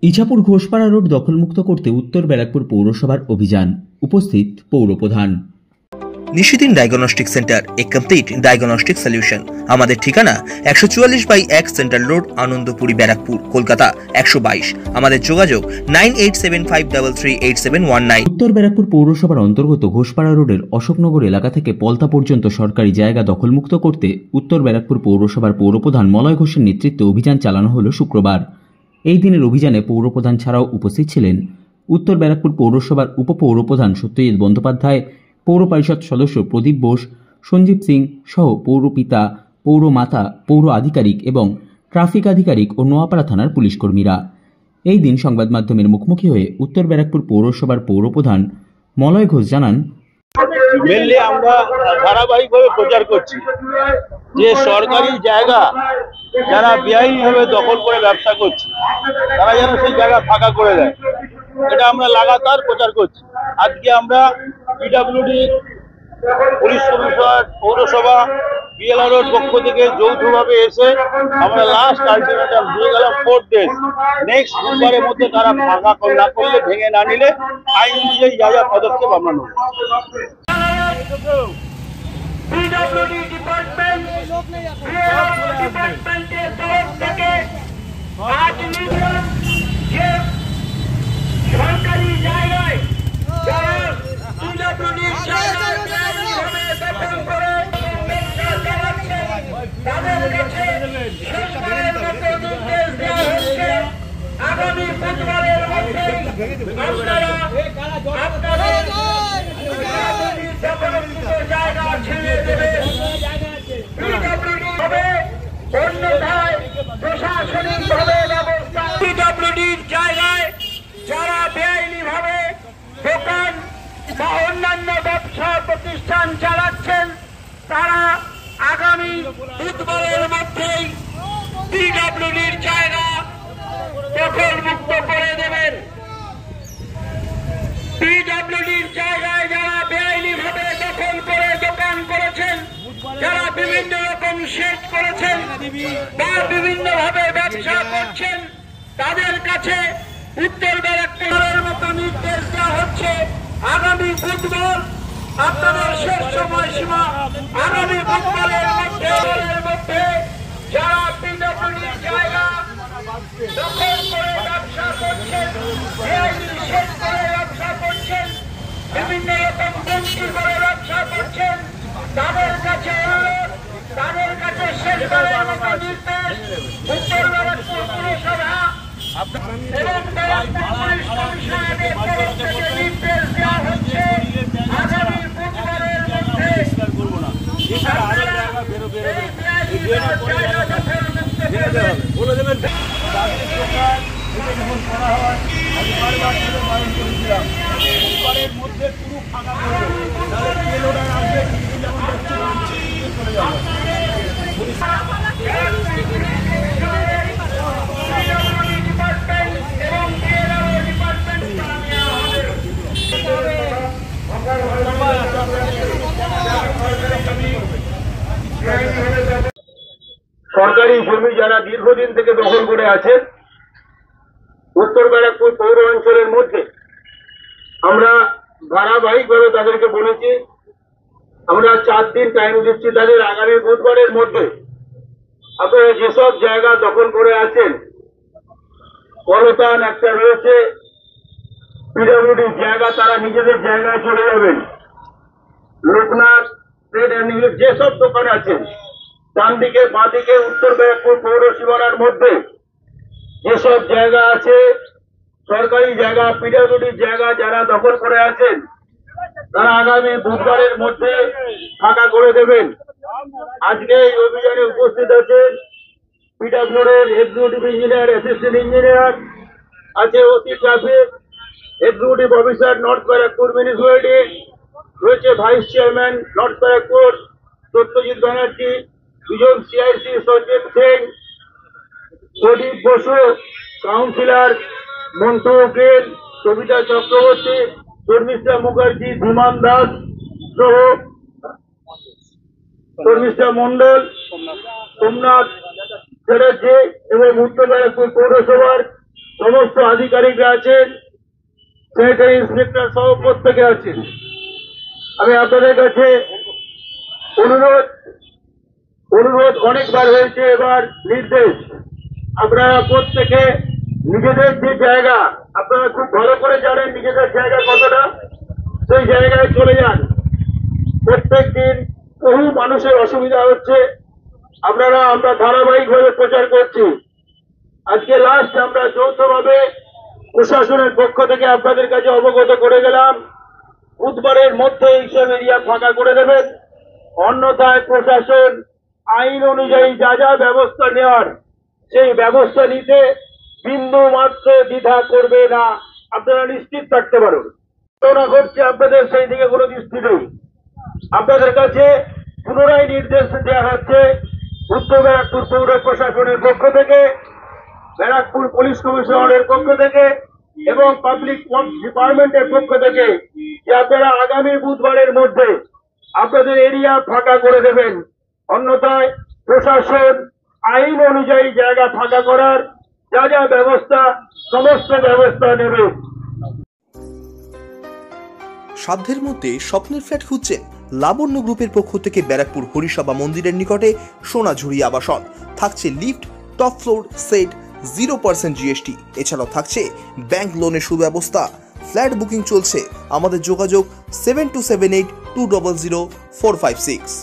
Ichapur Ghoshpara road দখলমুক্ত করতে উত্তর ব্যারাকপুর পৌরসভার অভিযান। উপস্থিত পৌরপ্রধান। নিশিদিন ডায়াগনস্টিক সেন্টার, এ কমপ্লিট ডায়াগনস্টিক সলিউশন। আমাদের ঠিকানা 144/1 সেন্ট্রাল রোড, আনন্দপুরি, ব্যারাকপুর, কলকাতা 122। আমাদের যোগাযোগ 9875338719। উত্তর ব্যারাকপুর পৌরসভার অন্তর্গত ঘোষপাড়া রোডের অশোকনগর এলাকা থেকে পলতা পর্যন্ত সরকারি জায়গা দখলমুক্ত করতে উত্তর ব্যারাকপুর পৌরসভার পৌরপ্রধান মলয় ঘোষের নেতৃত্বে অভিযান চালানো হলো শুক্রবার। এই দিনের অভিযানে পৌরপ্রধান ছাড়াও উপস্থিত ছিলেন উত্তর ব্যারাকপুর পৌরসভার উপপৌরপ্রধান সত্যজিৎ বন্দ্যোপাধ্যায়, পৌর পরিষদ সদস্য প্রদীপ বোস, সঞ্জীব সিং সহ পৌরপিতা, পৌরমাতা, পৌর আধিকারিক এবং ট্রাফিক আধিকারিক ও নোয়াপাড়া থানার পুলিশ কর্মীরা। এই দিন সংবাদ মাধ্যমের মুখোমুখি হয়ে উত্তর ব্যারাকপুর পৌরসভার পৌরপ্রধান মলয় ঘোষ জানান, মেনলি আমরা ধারাবাহিকভাবে প্রচার করছি যে সরকারি জায়গা যারা বেআইনিভাবে দখল করে ব্যবসা করছে তারা যেন সেই জায়গা ফাঁকা করে দেয়, এটা আমরা লাগাতার প্রচার করছি। আজকে আমরা পিডব্লিউডি, পুলিশ কমিশনার, পৌরসভা, বিএলআরওর পক্ষ থেকে যৌথভাবে এসে আমরা লাস্ট আলটিমেটাম দিয়ে গেলাম 4 days। নেক্সট বুধবারের মধ্যে তারা ফাঁকা না করলে, ভেঙে না নিলে আইন অনুযায়ী যা যা পদক্ষেপ আমরা নেব। পিডব্লিউডি ডিপার্টমেন্ট ডিপার্টমেন্টের তরফ থেকে আজ নির্দেশ যে সরকারি জায়গায় যারা পিডব্লিউডির জায়গায় বেআইনিভাবে দখল করে তাদের কাছে শেষবারের মতো নির্দেশ দেওয়া হচ্ছে আগামী বুধবারের মধ্যে আপনারা জায়গা ছেড়ে দেবে। পিডব্লিউডি হবে, অন্যথায় প্রশাসনিকভাবে ব্যবস্থা। পিডব্লিউডির জায়গায় যারা বেআইনিভাবে দোকান বা অন্যান্য ব্যবসা প্রতিষ্ঠান চালাচ্ছেন তারা আগামী বুধবারের মধ্যেই পিডব্লিউডির জায়গা দখলমুক্ত করে দেবেন। পিডব্লিউডির জায়গায় যারা বেআইনিভাবে দখল করে দোকান করেছেন, যারা বিভিন্ন রকম শেড করেছেন বা বিভিন্ন ভাবে ব্যবসা করছেন, তাদের কাছে উত্তর ব্যারাকপুরের মতো নির্দেশ দেওয়া হচ্ছে আগামী বুধবার আপনাদের শেষ সময়সীমা। আগামী বুধবারের মধ্যে যারা পিডব্লিউডির জায়গা দখল করে ব্যবসা করছেন, শেড করে ব্যবসা করছেন, বিভিন্ন রকম বঞ্চি করে ব্যবসা করছেন, তাদের কাছে শেষবারের মতো নির্দেশ উত্তর ব্যারাকপুর পুরসভা এবং ব্যারাকপুর পুলিশ কমিশনারের তরফ থেকে নির্দেশ দেওয়া হচ্ছে আগামী বুধবারের মধ্যে জায়গা দখলমুক্ত করে দেবেন। যখন করা হয় আমি বারবার করে বারণ করেছিলাম বুধবারের মধ্যে পুরো ফাঁকা করবে, তাহলে পিএলওরা আসবে, কিন্তু যেমন হচ্ছে চলে যাবে। সরকারি জমি যারা দীর্ঘদিন থেকে দখল করে আছে উত্তর ব্যারাকপুর পৌর অঞ্চলের মধ্যে, আমরা ধারাবাহিকভাবে তাদেরকে বলেছি আমরা 4 দিন টাইম দিচ্ছি তাদের। আগামী বুধবারের মধ্যে আপনারা যেসব জায়গা দখল করে আছেন, কলতান একটা রয়েছে, পিডব্লিউডি জায়গা, তারা নিজেদের জায়গায় চলে যাবেন। লোকনাথ ট্রেড অ্যান্ড যেসব দোকান আছে ডান দিকে বাঁ দিকে উত্তর ব্যারাকপুর পৌর সীমানার মধ্যে যেসব জায়গা আছে সরকারি জায়গা, পিডব্লিউডির জায়গা যারা দখল করে আছেন তারা আগামী বুধবারের মধ্যে ফাঁকা করে দেবেন। আজকে এই অভিযানে উপস্থিত আছেন পিডব্লিউডির এক্সিকিউটিভ ইঞ্জিনিয়ার, অ্যাসিস্ট্যান্ট ইঞ্জিনিয়ার, আছে OC traffic, executive officer north Barrackpore municipality, রয়েছে vice chairman north Barrackpore Satyajit Banerjee, দুজন সিআইসি সঞ্জীব সিং, প্রদীপ বসু, কাউন্সিলর মন্টু উকিল, সবিতা চক্রবর্তী, শর্মিষ্ঠা মুখার্জি, ধীমান দাস সহ শর্মিষ্ঠা মন্ডল, সোমনাথ চ্যাটার্জি এবং উত্তর ব্যারাকপুর পৌরসভার সমস্ত আধিকারিকরা আছেন, সেক্রেটারি ইন্সপেক্টর সহ প্রত্যেকে আছেন। আমি আপনাদের কাছে অনুরোধ অনেকবার হয়েছে, এবার নির্দেশ, আপনারা প্রত্যেকে নিজেদের যে জায়গা, আপনারা খুব ভালো করে জানেন নিজেদের জায়গা কতটা, সেই জায়গায় চলে যান। প্রত্যেক দিন বহু মানুষের অসুবিধা হচ্ছে, আমরা ধারাবাহিকভাবে প্রচার করছি। আজকে লাস্ট আমরা যৌথভাবে প্রশাসনের পক্ষ থেকে আপনাদের কাছে অবগত করে গেলাম, বুধবারের মধ্যে এইসব এরিয়া ফাঁকা করে দেবেন, অন্যথায় প্রশাসন আইন অনুযায়ী যা যা ব্যবস্থা নেওয়ার সেই ব্যবস্থা নিতে বিন্দু মাত্র দ্বিধা করবে না, আপনারা নিশ্চিত থাকতে পারুন। ঘটনা ঘটছে, আপনাদের সেই দিকে কোনো দৃষ্টি নেই। আপনাদের কাছে পুনরায় নির্দেশ দেওয়া হচ্ছে উত্তর ব্যারাকপুর পৌর প্রশাসনের পক্ষ থেকে, ব্যারাকপুর পুলিশ কমিশনারের পক্ষ থেকে এবং পাবলিক ওয়ার্কস ডিপার্টমেন্টের পক্ষ থেকে যে আপনারা আগামী বুধবারের মধ্যে আপনাদের এরিয়া ফাঁকা করে দেবেন, অন্যথায় প্রশাসন আইন অনুযায়ী জায়গা ফাঁকা করার যা যা ব্যবস্থা সমস্ত ব্যবস্থা নেবে। সাধ্যের মধ্যে স্বপ্নের ফ্ল্যাট খুঁজছেন? লাবণ্য গ্রুপের পক্ষ থেকে ব্যারাকপুর হরিসভা মন্দিরের নিকটে সোনাঝুরি আবাসন থাকছে, lift, top floor, set, 0% GST, এছাড়াও থাকছে ব্যাংক লোনের সুব্যবস্থা। ফ্ল্যাট বুকিং চলছে, আমাদের যোগাযোগ 7278200456।